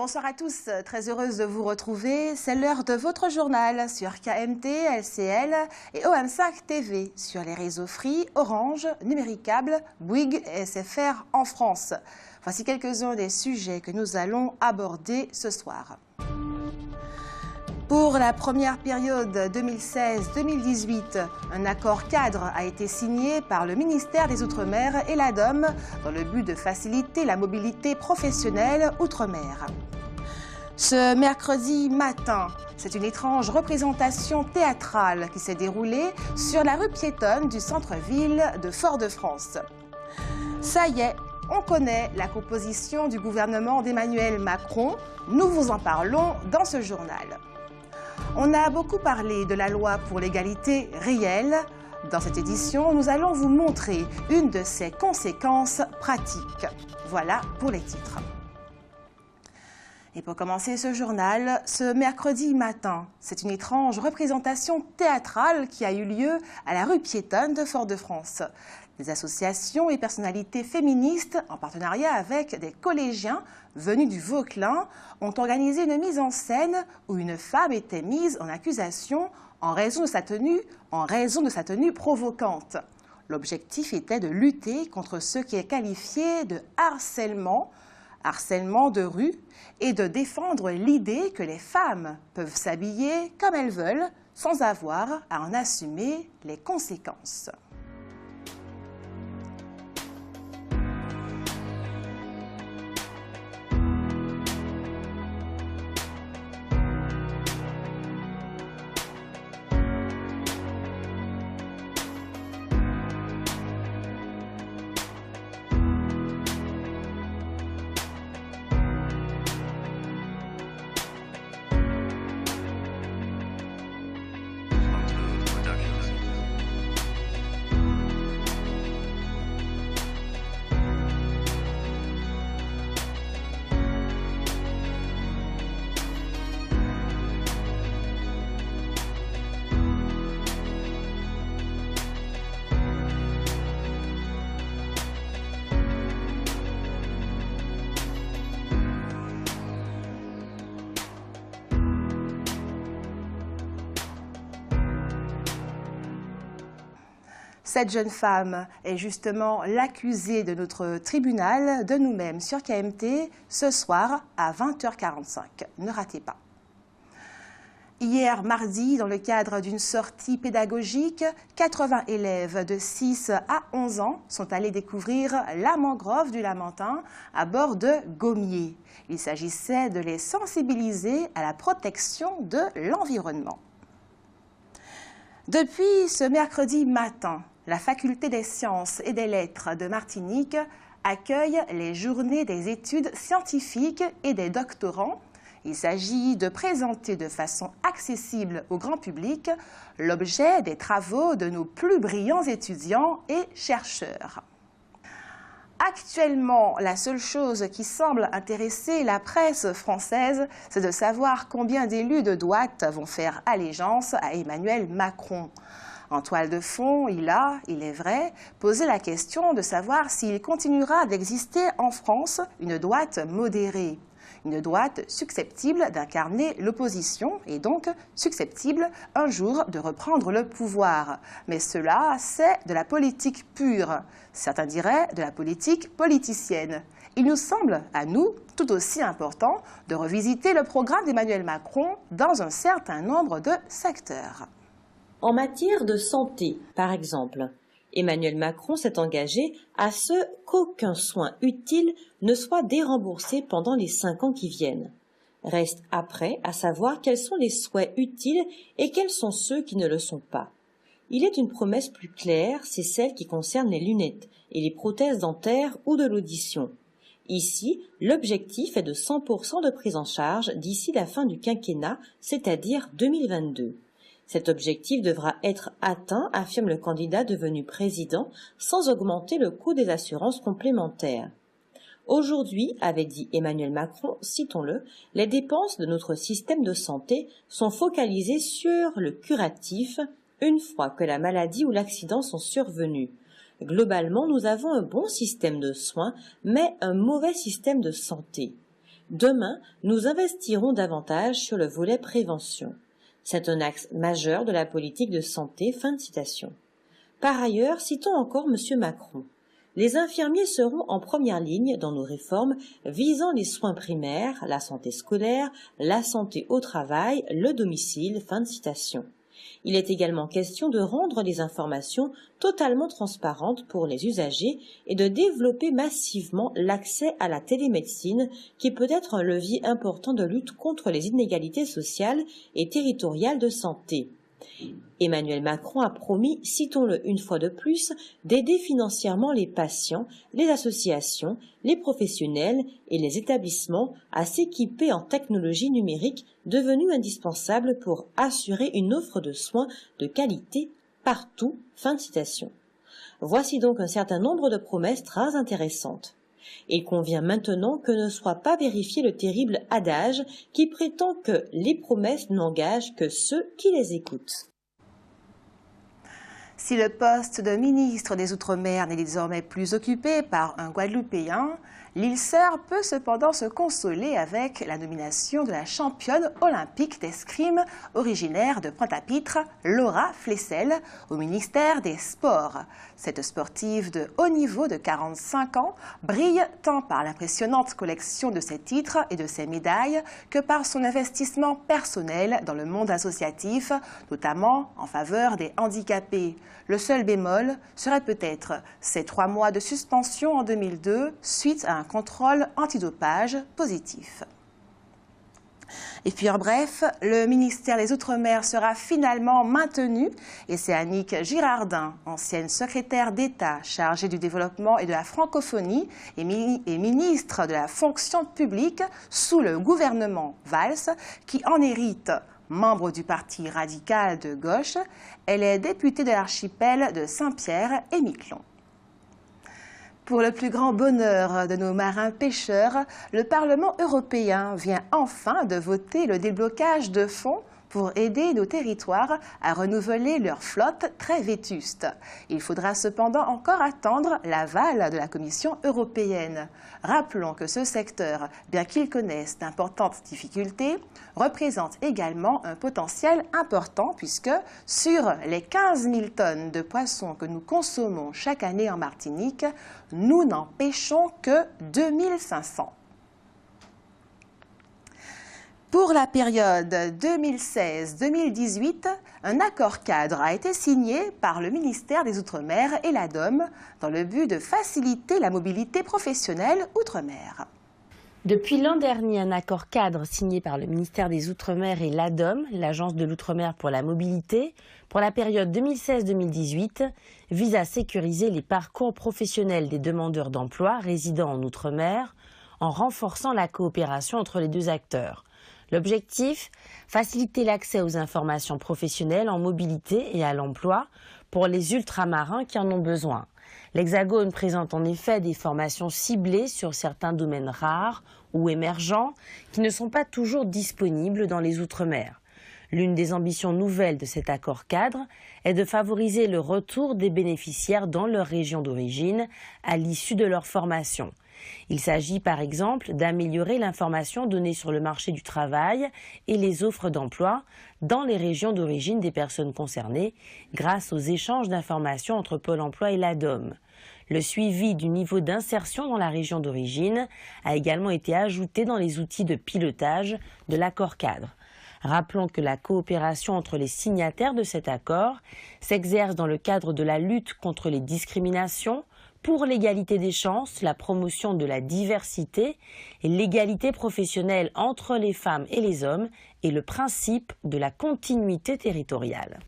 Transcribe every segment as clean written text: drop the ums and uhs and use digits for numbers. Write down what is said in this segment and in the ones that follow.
Bonsoir à tous, très heureuse de vous retrouver. C'est l'heure de votre journal sur KMT, LCL et OM5 TV, sur les réseaux Free, Orange, Numéricable, Bouygues et SFR en France. Voici quelques-uns des sujets que nous allons aborder ce soir. Pour la première période 2016-2018, un accord cadre a été signé par le ministère des Outre-mer et l'ADOM dans le but de faciliter la mobilité professionnelle outre-mer. Ce mercredi matin, c'est une étrange représentation théâtrale qui s'est déroulée sur la rue piétonne du centre-ville de Fort-de-France. Ça y est, on connaît la composition du gouvernement d'Emmanuel Macron. Nous vous en parlons dans ce journal. On a beaucoup parlé de la loi pour l'égalité réelle. Dans cette édition, nous allons vous montrer une de ses conséquences pratiques. Voilà pour les titres. Et pour commencer ce journal, ce mercredi matin, c'est une étrange représentation théâtrale qui a eu lieu à la rue piétonne de Fort-de-France. Des associations et personnalités féministes, en partenariat avec des collégiens venus du Vauclin, ont organisé une mise en scène où une femme était mise en accusation en raison de sa tenue provocante. L'objectif était de lutter contre ce qui est qualifié de harcèlement de rue, et de défendre l'idée que les femmes peuvent s'habiller comme elles veulent sans avoir à en assumer les conséquences. Cette jeune femme est justement l'accusée de notre tribunal, de nous-mêmes sur KMT, ce soir à 20h45. Ne ratez pas. Hier mardi, dans le cadre d'une sortie pédagogique, 80 élèves de 6 à 11 ans sont allés découvrir la mangrove du Lamentin à bord de Gommiers. Il s'agissait de les sensibiliser à la protection de l'environnement. Depuis ce mercredi matin, la Faculté des sciences et des lettres de Martinique accueille les journées des études scientifiques et des doctorants. Il s'agit de présenter de façon accessible au grand public l'objet des travaux de nos plus brillants étudiants et chercheurs. Actuellement, la seule chose qui semble intéresser la presse française, c'est de savoir combien d'élus de droite vont faire allégeance à Emmanuel Macron. En toile de fond, il est vrai, posé la question de savoir s'il continuera d'exister en France une droite modérée. Une droite susceptible d'incarner l'opposition et donc susceptible un jour de reprendre le pouvoir. Mais cela, c'est de la politique pure. Certains diraient de la politique politicienne. Il nous semble, à nous, tout aussi important de revisiter le programme d'Emmanuel Macron dans un certain nombre de secteurs. En matière de santé, par exemple, Emmanuel Macron s'est engagé à ce qu'aucun soin utile ne soit déremboursé pendant les 5 ans qui viennent. Reste après à savoir quels sont les soins utiles et quels sont ceux qui ne le sont pas. Il est une promesse plus claire, c'est celle qui concerne les lunettes et les prothèses dentaires ou de l'audition. Ici, l'objectif est de 100% de prise en charge d'ici la fin du quinquennat, c'est-à-dire 2022. Cet objectif devra être atteint, affirme le candidat devenu président, sans augmenter le coût des assurances complémentaires. Aujourd'hui, avait dit Emmanuel Macron, citons-le, les dépenses de notre système de santé sont focalisées sur le curatif une fois que la maladie ou l'accident sont survenus. Globalement, nous avons un bon système de soins, mais un mauvais système de santé. Demain, nous investirons davantage sur le volet prévention. C'est un axe majeur de la politique de santé. » Fin de citation. Par ailleurs, citons encore M. Macron. Les infirmiers seront en première ligne dans nos réformes visant les soins primaires, la santé scolaire, la santé au travail, le domicile. Fin de citation. Il est également question de rendre les informations totalement transparentes pour les usagers et de développer massivement l'accès à la télémédecine qui peut être un levier important de lutte contre les inégalités sociales et territoriales de santé. Emmanuel Macron a promis, citons-le une fois de plus, d'aider financièrement les patients, les associations, les professionnels et les établissements à s'équiper en technologie numérique devenue indispensable pour assurer une offre de soins de qualité partout. Fin de citation. Voici donc un certain nombre de promesses très intéressantes. Il convient maintenant que ne soit pas vérifié le terrible adage qui prétend que les promesses n'engagent que ceux qui les écoutent. Si le poste de ministre des Outre-mer n'est désormais plus occupé par un Guadeloupéen, l'île Sœur peut cependant se consoler avec la nomination de la championne olympique d'escrime originaire de Pointe-à-Pitre, Laura Flessel, au ministère des Sports. Cette sportive de haut niveau de 45 ans brille tant par l'impressionnante collection de ses titres et de ses médailles que par son investissement personnel dans le monde associatif, notamment en faveur des handicapés. Le seul bémol serait peut-être ces 3 mois de suspension en 2002 suite à un contrôle antidopage positif. Et puis en bref, le ministère des Outre-mer sera finalement maintenu et c'est Annick Girardin, ancienne secrétaire d'État chargée du développement et de la francophonie et ministre de la fonction publique sous le gouvernement Valls, qui en hérite. Membre du Parti radical de gauche, elle est députée de l'archipel de Saint-Pierre et Miquelon. Pour le plus grand bonheur de nos marins pêcheurs, le Parlement européen vient enfin de voter le déblocage de fonds pour aider nos territoires à renouveler leur flotte très vétuste. Il faudra cependant encore attendre l'aval de la Commission européenne. Rappelons que ce secteur, bien qu'il connaisse d'importantes difficultés, représente également un potentiel important puisque sur les 15 000 tonnes de poissons que nous consommons chaque année en Martinique, nous n'en pêchons que 2500. Pour la période 2016-2018, un accord cadre a été signé par le ministère des Outre-mer et l'ADOM dans le but de faciliter la mobilité professionnelle outre-mer. Depuis l'an dernier, un accord cadre signé par le ministère des Outre-mer et l'ADOM, l'Agence de l'Outre-mer pour la mobilité, pour la période 2016-2018, vise à sécuriser les parcours professionnels des demandeurs d'emploi résidant en Outre-mer en renforçant la coopération entre les deux acteurs. L'objectif, faciliter l'accès aux informations professionnelles en mobilité et à l'emploi pour les ultramarins qui en ont besoin. L'Hexagone présente en effet des formations ciblées sur certains domaines rares ou émergents qui ne sont pas toujours disponibles dans les Outre-mer. L'une des ambitions nouvelles de cet accord cadre est de favoriser le retour des bénéficiaires dans leur région d'origine à l'issue de leur formation. Il s'agit par exemple d'améliorer l'information donnée sur le marché du travail et les offres d'emploi dans les régions d'origine des personnes concernées grâce aux échanges d'informations entre Pôle emploi et l'ADOM. Le suivi du niveau d'insertion dans la région d'origine a également été ajouté dans les outils de pilotage de l'accord cadre. Rappelons que la coopération entre les signataires de cet accord s'exerce dans le cadre de la lutte contre les discriminations, pour l'égalité des chances, la promotion de la diversité et l'égalité professionnelle entre les femmes et les hommes et le principe de la continuité territoriale.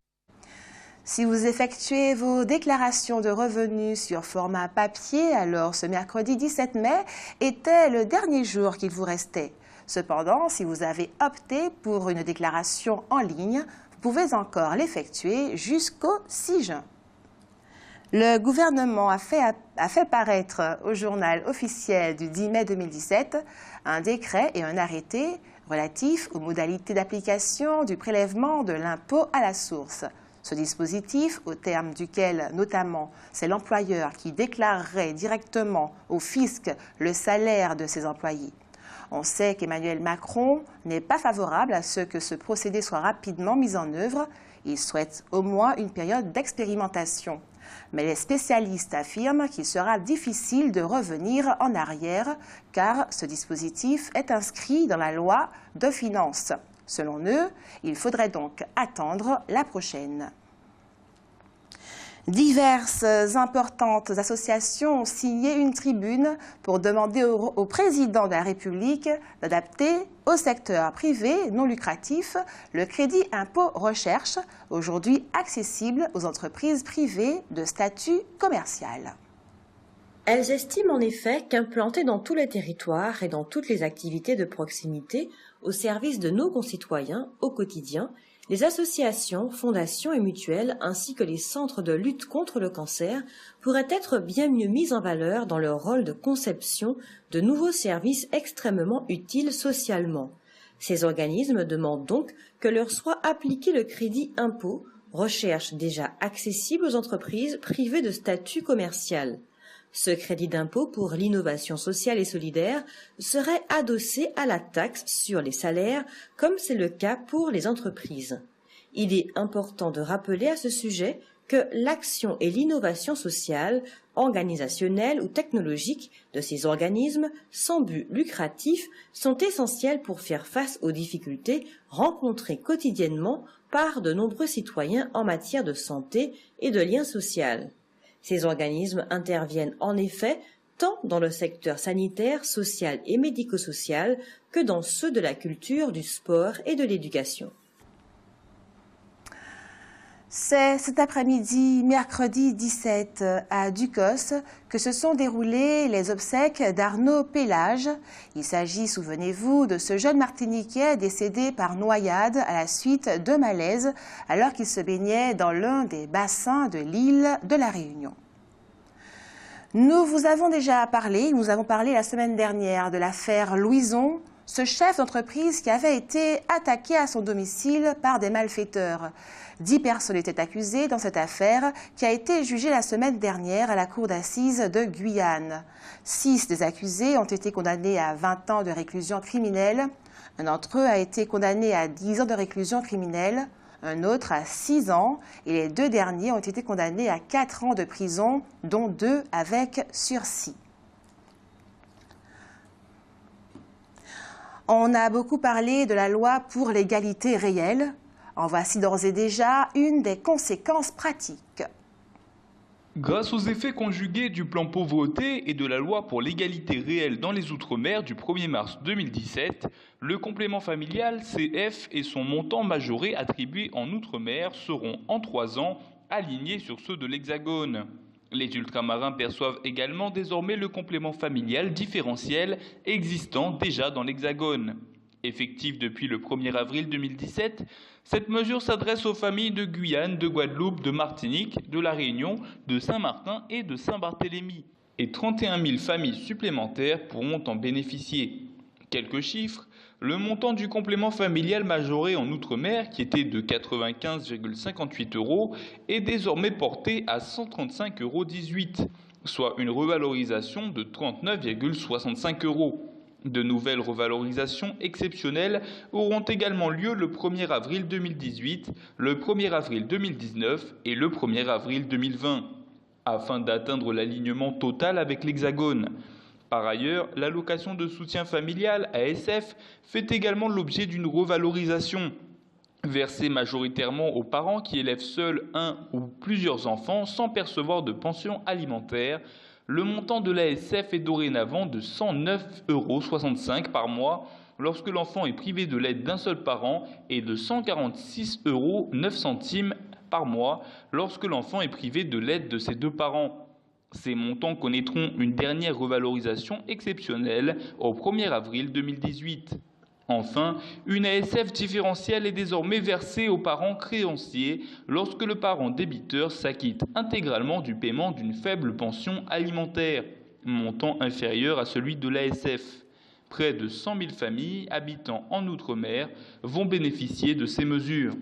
Si vous effectuez vos déclarations de revenus sur format papier, alors ce mercredi 17 mai était le dernier jour qu'il vous restait. Cependant, si vous avez opté pour une déclaration en ligne, vous pouvez encore l'effectuer jusqu'au 6 juin. Le gouvernement a fait paraître au journal officiel du 10 mai 2017 un décret et un arrêté relatifs aux modalités d'application du prélèvement de l'impôt à la source. Ce dispositif, au terme duquel notamment c'est l'employeur qui déclarerait directement au fisc le salaire de ses employés. On sait qu'Emmanuel Macron n'est pas favorable à ce que ce procédé soit rapidement mis en œuvre. Il souhaite au moins une période d'expérimentation. Mais les spécialistes affirment qu'il sera difficile de revenir en arrière car ce dispositif est inscrit dans la loi de finances. Selon eux, il faudrait donc attendre la prochaine. Diverses importantes associations ont signé une tribune pour demander au président de la République d'adapter au secteur privé non lucratif le crédit impôt recherche, aujourd'hui accessible aux entreprises privées de statut commercial. Elles estiment en effet qu'implanté dans tous les territoires et dans toutes les activités de proximité au service de nos concitoyens au quotidien, les associations, fondations et mutuelles, ainsi que les centres de lutte contre le cancer, pourraient être bien mieux mis en valeur dans leur rôle de conception de nouveaux services extrêmement utiles socialement. Ces organismes demandent donc que leur soit appliqué le crédit impôt, recherche déjà accessible aux entreprises privées de statut commercial. Ce crédit d'impôt pour l'innovation sociale et solidaire serait adossé à la taxe sur les salaires, comme c'est le cas pour les entreprises. Il est important de rappeler à ce sujet que l'action et l'innovation sociale, organisationnelle ou technologique de ces organismes sans but lucratif sont essentielles pour faire face aux difficultés rencontrées quotidiennement par de nombreux citoyens en matière de santé et de lien social. Ces organismes interviennent en effet tant dans le secteur sanitaire, social et médico-social que dans ceux de la culture, du sport et de l'éducation. C'est cet après-midi, mercredi 17, à Ducos, que se sont déroulées les obsèques d'Arnaud Pélage. Il s'agit, souvenez-vous, de ce jeune Martiniquais décédé par noyade à la suite d'un malaise alors qu'il se baignait dans l'un des bassins de l'île de la Réunion. Nous vous avons déjà parlé, nous avons parlé la semaine dernière de l'affaire Louison, ce chef d'entreprise qui avait été attaqué à son domicile par des malfaiteurs. 10 personnes étaient accusées dans cette affaire qui a été jugée la semaine dernière à la cour d'assises de Guyane. 6 des accusés ont été condamnés à 20 ans de réclusion criminelle. Un d'entre eux a été condamné à 10 ans de réclusion criminelle, un autre à 6 ans et les 2 derniers ont été condamnés à 4 ans de prison, dont 2 avec sursis. On a beaucoup parlé de la loi pour l'égalité réelle. En voici d'ores et déjà une des conséquences pratiques. Grâce aux effets conjugués du plan pauvreté et de la loi pour l'égalité réelle dans les Outre-mer du 1er mars 2017, le complément familial CF et son montant majoré attribué en Outre-mer seront en 3 ans alignés sur ceux de l'Hexagone. Les ultramarins perçoivent également désormais le complément familial différentiel existant déjà dans l'Hexagone. Effective depuis le 1er avril 2017, cette mesure s'adresse aux familles de Guyane, de Guadeloupe, de Martinique, de La Réunion, de Saint-Martin et de Saint-Barthélemy. Et 31 000 familles supplémentaires pourront en bénéficier. Quelques chiffres, le montant du complément familial majoré en Outre-mer, qui était de 95,58 €, est désormais porté à 135,18 €, soit une revalorisation de 39,65 €. De nouvelles revalorisations exceptionnelles auront également lieu le 1er avril 2018, le 1er avril 2019 et le 1er avril 2020, afin d'atteindre l'alignement total avec l'Hexagone. Par ailleurs, l'allocation de soutien familial, ASF, fait également l'objet d'une revalorisation. Versée majoritairement aux parents qui élèvent seuls un ou plusieurs enfants sans percevoir de pension alimentaire, le montant de l'ASF est dorénavant de 109,65 € par mois lorsque l'enfant est privé de l'aide d'un seul parent et de 146,09 € par mois lorsque l'enfant est privé de l'aide de ses 2 parents. Ces montants connaîtront une dernière revalorisation exceptionnelle au 1er avril 2018. Enfin, une ASF différentielle est désormais versée aux parents créanciers lorsque le parent débiteur s'acquitte intégralement du paiement d'une faible pension alimentaire, montant inférieur à celui de l'ASF. Près de 100 000 familles habitant en Outre-mer vont bénéficier de ces mesures.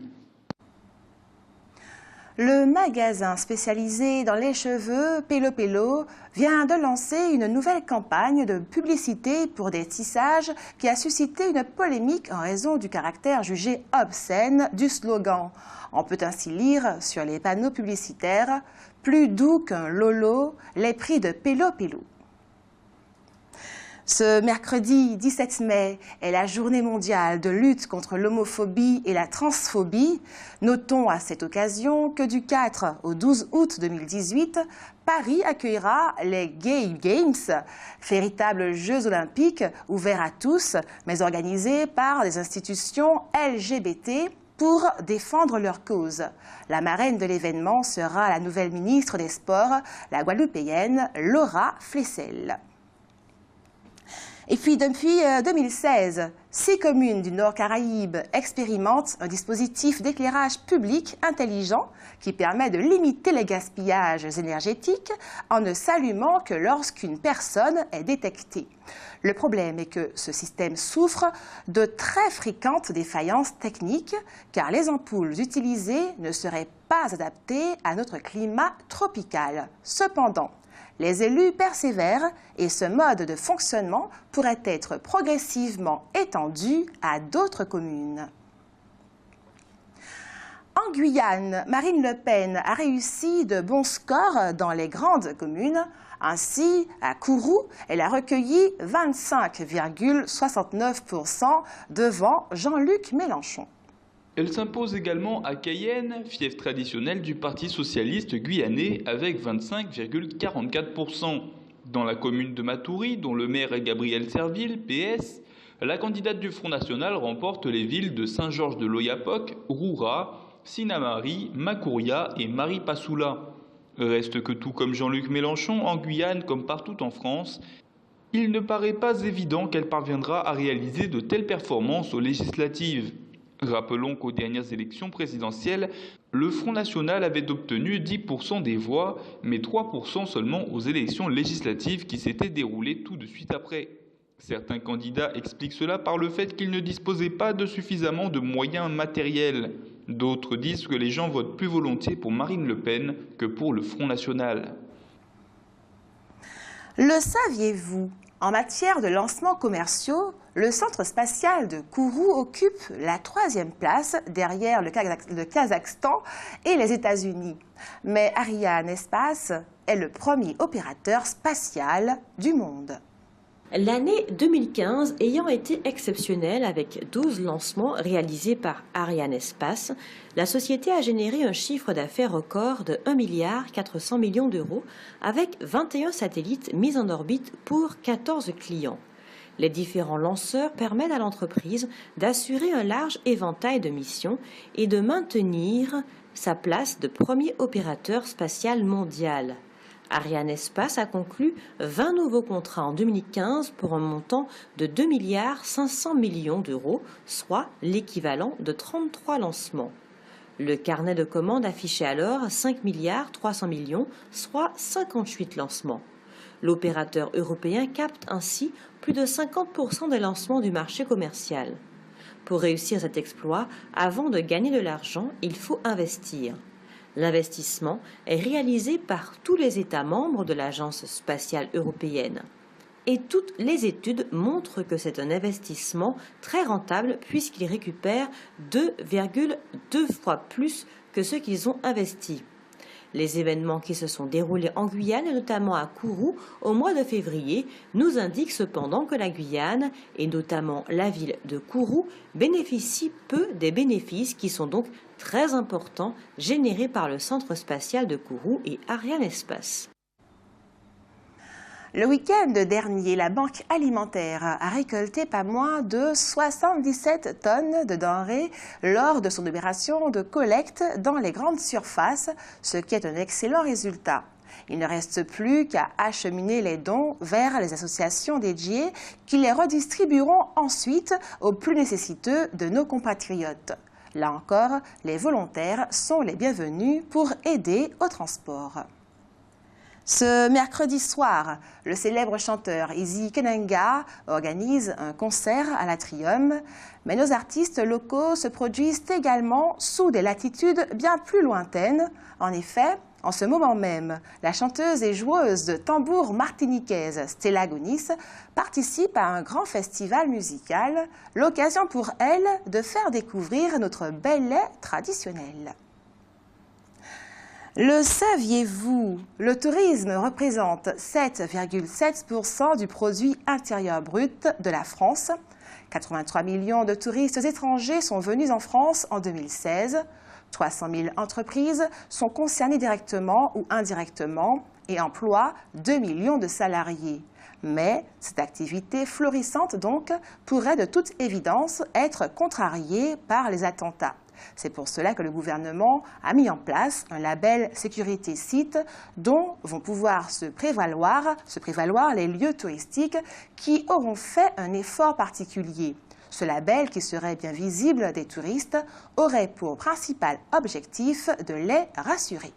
Le magasin spécialisé dans les cheveux Pelo Pelo vient de lancer une nouvelle campagne de publicité pour des tissages qui a suscité une polémique en raison du caractère jugé obscène du slogan. On peut ainsi lire sur les panneaux publicitaires « Plus doux qu'un Lolo, les prix de Pelo Pelo ». Ce mercredi 17 mai est la journée mondiale de lutte contre l'homophobie et la transphobie. Notons à cette occasion que du 4 au 12 août 2018, Paris accueillera les Gay Games, véritables Jeux olympiques ouverts à tous, mais organisés par des institutions LGBT pour défendre leur cause. La marraine de l'événement sera la nouvelle ministre des Sports, la Guadeloupéenne Laura Flessel. Et puis depuis 2016, 6 communes du Nord Caraïbe expérimentent un dispositif d'éclairage public intelligent qui permet de limiter les gaspillages énergétiques en ne s'allumant que lorsqu'une personne est détectée. Le problème est que ce système souffre de très fréquentes défaillances techniques car les ampoules utilisées ne seraient pas adaptées à notre climat tropical. Cependant, les élus persévèrent et ce mode de fonctionnement pourrait être progressivement étendu à d'autres communes. En Guyane, Marine Le Pen a réussi de bons scores dans les grandes communes. Ainsi, à Kourou, elle a recueilli 25,69% devant Jean-Luc Mélenchon. Elle s'impose également à Cayenne, fief traditionnel du Parti socialiste guyanais, avec 25,44%. Dans la commune de Matoury, dont le maire est Gabriel Serville, PS, la candidate du Front National remporte les villes de Saint-Georges de l'Oyapock, Roura, Sinamari, Makouria et Maripasoula. Reste que tout comme Jean-Luc Mélenchon, en Guyane comme partout en France, il ne paraît pas évident qu'elle parviendra à réaliser de telles performances aux législatives. Rappelons qu'aux dernières élections présidentielles, le Front National avait obtenu 10% des voix, mais 3% seulement aux élections législatives qui s'étaient déroulées tout de suite après. Certains candidats expliquent cela par le fait qu'ils ne disposaient pas de suffisamment de moyens matériels. D'autres disent que les gens votent plus volontiers pour Marine Le Pen que pour le Front National. Le saviez-vous ? En matière de lancements commerciaux, le centre spatial de Kourou occupe la 3e place derrière le Kazakhstan et les États-Unis. Mais Ariane Espace est le premier opérateur spatial du monde. L'année 2015 ayant été exceptionnelle avec 12 lancements réalisés par Ariane Espace, la société a généré un chiffre d'affaires record de 1,4 milliard d'euros avec 21 satellites mis en orbite pour 14 clients. Les différents lanceurs permettent à l'entreprise d'assurer un large éventail de missions et de maintenir sa place de premier opérateur spatial mondial. Ariane Espace a conclu 20 nouveaux contrats en 2015 pour un montant de 2,5 milliards d'euros, soit l'équivalent de 33 lancements. Le carnet de commandes affichait alors 5,3 milliards, soit 58 lancements. L'opérateur européen capte ainsi plus de 50% des lancements du marché commercial. Pour réussir cet exploit, avant de gagner de l'argent, il faut investir. L'investissement est réalisé par tous les États membres de l'Agence spatiale européenne. Et toutes les études montrent que c'est un investissement très rentable puisqu'ils récupèrent 2,2 fois plus que ce qu'ils ont investi. Les événements qui se sont déroulés en Guyane, et notamment à Kourou, au mois de février, nous indiquent cependant que la Guyane, et notamment la ville de Kourou, bénéficie peu des bénéfices qui sont donc très importants générés par le centre spatial de Kourou et Ariane Espace. Le week-end dernier, la Banque alimentaire a récolté pas moins de 77 tonnes de denrées lors de son opération de collecte dans les grandes surfaces, ce qui est un excellent résultat. Il ne reste plus qu'à acheminer les dons vers les associations dédiées qui les redistribueront ensuite aux plus nécessiteux de nos compatriotes. Là encore, les volontaires sont les bienvenus pour aider au transport. Ce mercredi soir, le célèbre chanteur Izzy Kenenga organise un concert à l'Atrium. Mais nos artistes locaux se produisent également sous des latitudes bien plus lointaines. En effet, en ce moment même, la chanteuse et joueuse de tambour martiniquaise Stella Gonis participe à un grand festival musical, l'occasion pour elle de faire découvrir notre ballet traditionnel. Le saviez-vous? Le tourisme représente 7,7% du produit intérieur brut de la France. 83 millions de touristes étrangers sont venus en France en 2016. 300 000 entreprises sont concernées directement ou indirectement et emploient 2 millions de salariés. Mais cette activité florissante donc pourrait de toute évidence être contrariée par les attentats. C'est pour cela que le gouvernement a mis en place un label sécurité site dont vont pouvoir se prévaloir les lieux touristiques qui auront fait un effort particulier. Ce label, qui serait bien visible des touristes, aurait pour principal objectif de les rassurer.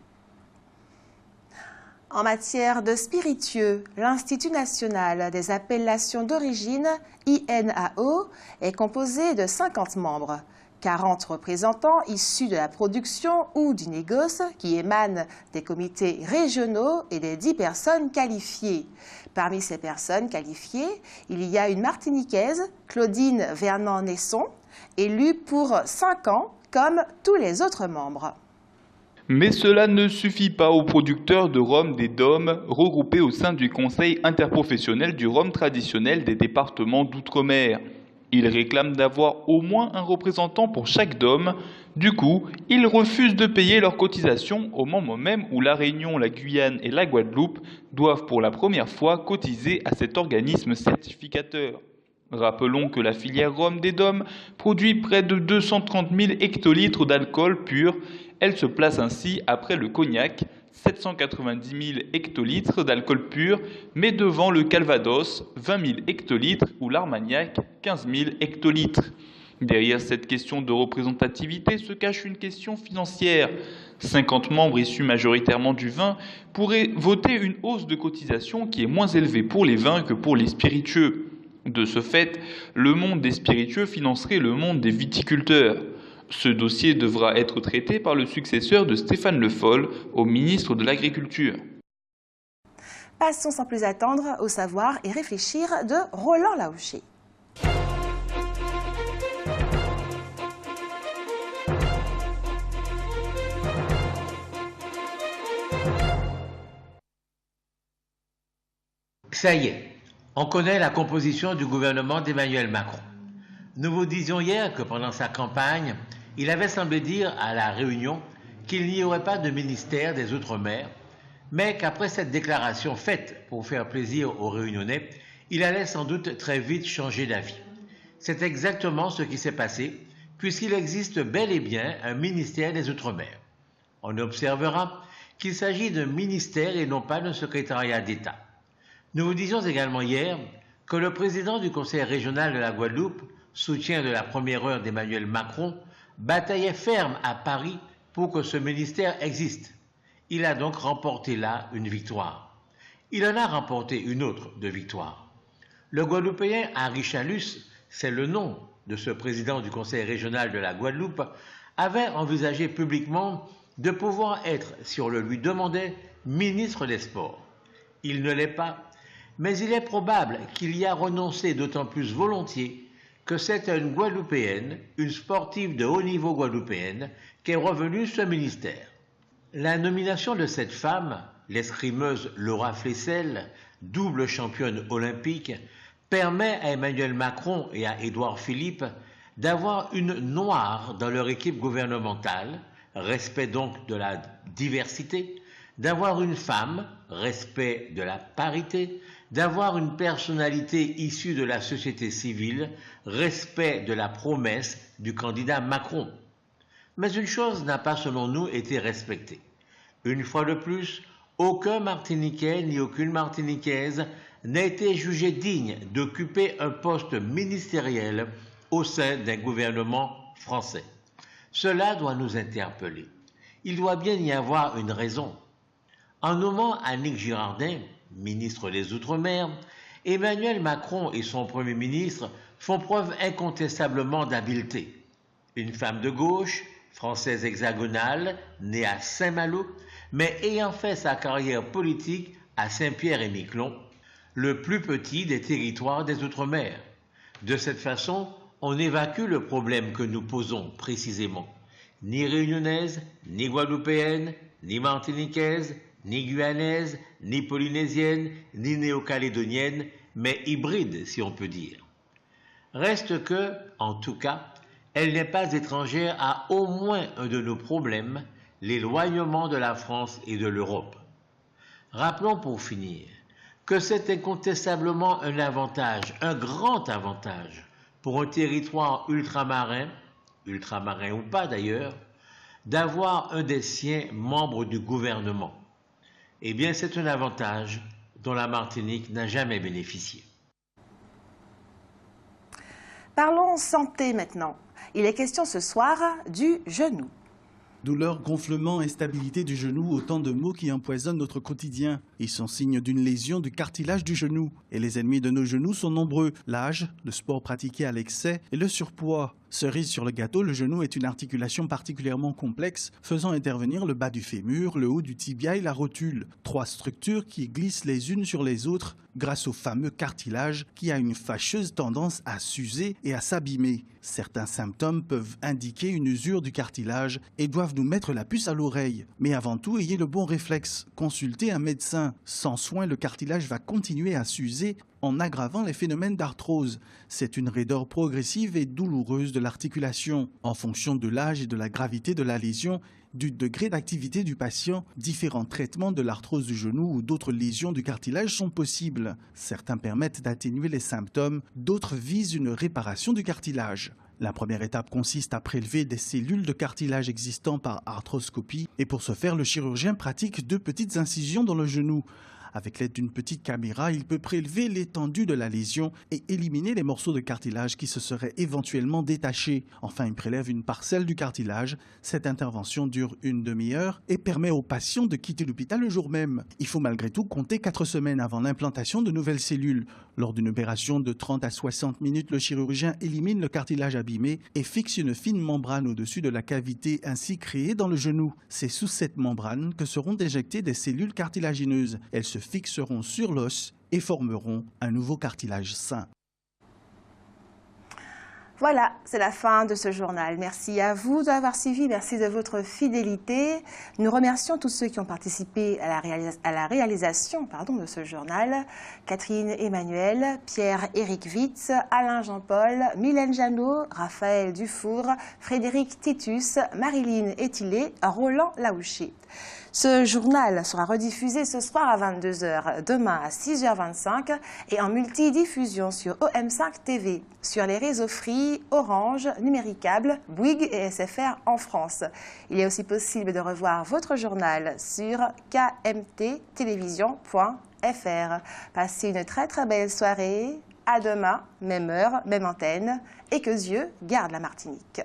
En matière de spiritueux, l'Institut national des appellations d'origine, INAO, est composé de 50 membres. 40 représentants issus de la production ou du négoce qui émanent des comités régionaux et des 10 personnes qualifiées. Parmi ces personnes qualifiées, il y a une Martiniquaise, Claudine Vernant-Nesson, élue pour 5 ans comme tous les autres membres. Mais cela ne suffit pas aux producteurs de rhum des DOM regroupés au sein du Conseil interprofessionnel du rhum traditionnel des départements d'outre-mer. Ils réclament d'avoir au moins un représentant pour chaque DOM. Du coup, ils refusent de payer leurs cotisations au moment même où La Réunion, la Guyane et la Guadeloupe doivent pour la première fois cotiser à cet organisme certificateur. Rappelons que la filière rhum des DOM produit près de 230 000 hectolitres d'alcool pur. Elle se place ainsi après le cognac, 790 000 hectolitres d'alcool pur, mais devant le Calvados, 20 000 hectolitres, ou l'Armagnac, 15 000 hectolitres. Derrière cette question de représentativité se cache une question financière. 50 membres issus majoritairement du vin pourraient voter une hausse de cotisation qui est moins élevée pour les vins que pour les spiritueux. De ce fait, le monde des spiritueux financerait le monde des viticulteurs. Ce dossier devra être traité par le successeur de Stéphane Le Foll au ministre de l'Agriculture. Passons sans plus attendre au savoir et réfléchir de Roland Laouché. Ça y est, on connaît la composition du gouvernement d'Emmanuel Macron. Nous vous disions hier que pendant sa campagne, il avait semblé dire à La Réunion qu'il n'y aurait pas de ministère des Outre-mer, mais qu'après cette déclaration faite pour faire plaisir aux Réunionnais, il allait sans doute très vite changer d'avis. C'est exactement ce qui s'est passé, puisqu'il existe bel et bien un ministère des Outre-mer. On observera qu'il s'agit d'un ministère et non pas d'un secrétariat d'État. Nous vous disions également hier que le président du Conseil régional de la Guadeloupe, soutien de la première heure d'Emmanuel Macron, bataillait ferme à Paris pour que ce ministère existe. Il a donc remporté là une victoire. Il en a remporté une autre de victoire. Le Guadeloupéen Henri Chalus, c'est le nom de ce président du Conseil régional de la Guadeloupe, avait envisagé publiquement de pouvoir être, si on le lui demandait, ministre des Sports. Il ne l'est pas, mais il est probable qu'il y a renoncé d'autant plus volontiers que c'est à une Guadeloupéenne, une sportive de haut niveau guadeloupéenne, qu'est revenu ce ministère. La nomination de cette femme, l'escrimeuse Laura Flessel, double championne olympique, permet à Emmanuel Macron et à Édouard Philippe d'avoir une noire dans leur équipe gouvernementale, respect donc de la diversité, d'avoir une femme, respect de la parité, d'avoir une personnalité issue de la société civile, respect de la promesse du candidat Macron. Mais une chose n'a pas, selon nous, été respectée. Une fois de plus, aucun Martiniquais ni aucune Martiniquaise n'a été jugé digne d'occuper un poste ministériel au sein d'un gouvernement français. Cela doit nous interpeller. Il doit bien y avoir une raison. En nommant Annick Girardin, ministre des Outre-mer, Emmanuel Macron et son Premier ministre font preuve incontestablement d'habileté. Une femme de gauche, française hexagonale, née à Saint-Malo, mais ayant fait sa carrière politique à Saint-Pierre-et-Miquelon, le plus petit des territoires des Outre-mer. De cette façon, on évacue le problème que nous posons précisément. Ni réunionnaise, ni guadeloupéenne, ni martiniquaise, ni guyanaise, ni polynésienne, ni néo-calédonienne, mais hybride si on peut dire. Reste que, en tout cas, elle n'est pas étrangère à au moins un de nos problèmes, l'éloignement de la France et de l'Europe. Rappelons pour finir que c'est incontestablement un avantage, un grand avantage, pour un territoire ultramarin ou pas d'ailleurs, d'avoir un des siens membre du gouvernement. Eh bien, c'est un avantage dont la Martinique n'a jamais bénéficié. Parlons santé maintenant. Il est question ce soir du genou. Douleur, gonflement, instabilité du genou, autant de mots qui empoisonnent notre quotidien. Ils sont signes d'une lésion du cartilage du genou. Et les ennemis de nos genoux sont nombreux. L'âge, le sport pratiqué à l'excès et le surpoids. Cerise sur le gâteau, le genou est une articulation particulièrement complexe, faisant intervenir le bas du fémur, le haut du tibia et la rotule. 3 structures qui glissent les unes sur les autres grâce au fameux cartilage qui a une fâcheuse tendance à s'user et à s'abîmer. Certains symptômes peuvent indiquer une usure du cartilage et doivent nous mettre la puce à l'oreille. Mais avant tout, ayez le bon réflexe. Consultez un médecin. Sans soin, le cartilage va continuer à s'user en aggravant les phénomènes d'arthrose. C'est une raideur progressive et douloureuse de l'articulation. En fonction de l'âge et de la gravité de la lésion, du degré d'activité du patient, différents traitements de l'arthrose du genou ou d'autres lésions du cartilage sont possibles. Certains permettent d'atténuer les symptômes, d'autres visent une réparation du cartilage. La première étape consiste à prélever des cellules de cartilage existant par arthroscopie et pour ce faire, le chirurgien pratique 2 petites incisions dans le genou. Avec l'aide d'une petite caméra, il peut prélever l'étendue de la lésion et éliminer les morceaux de cartilage qui se seraient éventuellement détachés. Enfin, il prélève une parcelle du cartilage. Cette intervention dure une demi-heure et permet aux patients de quitter l'hôpital le jour même. Il faut malgré tout compter 4 semaines avant l'implantation de nouvelles cellules. Lors d'une opération de 30 à 60 minutes, le chirurgien élimine le cartilage abîmé et fixe une fine membrane au-dessus de la cavité ainsi créée dans le genou. C'est sous cette membrane que seront injectées des cellules cartilagineuses. Elles se fixeront sur l'os et formeront un nouveau cartilage sain. Voilà, c'est la fin de ce journal. Merci à vous d'avoir suivi, merci de votre fidélité. Nous remercions tous ceux qui ont participé à la réalisation de ce journal. Catherine Emmanuel, Pierre-Éric Witz, Alain Jean-Paul, Mylène Janot, Raphaël Dufour, Frédéric Titus, Marilyn Etilé, Roland Laouché. Ce journal sera rediffusé ce soir à 22 h, demain à 6h25 et en multidiffusion sur OM5 TV, sur les réseaux Free, Orange, Numéricable, Bouygues et SFR en France. Il est aussi possible de revoir votre journal sur kmttélévision.fr. Passez une très belle soirée. À demain, même heure, même antenne. Et que Dieu garde la Martinique.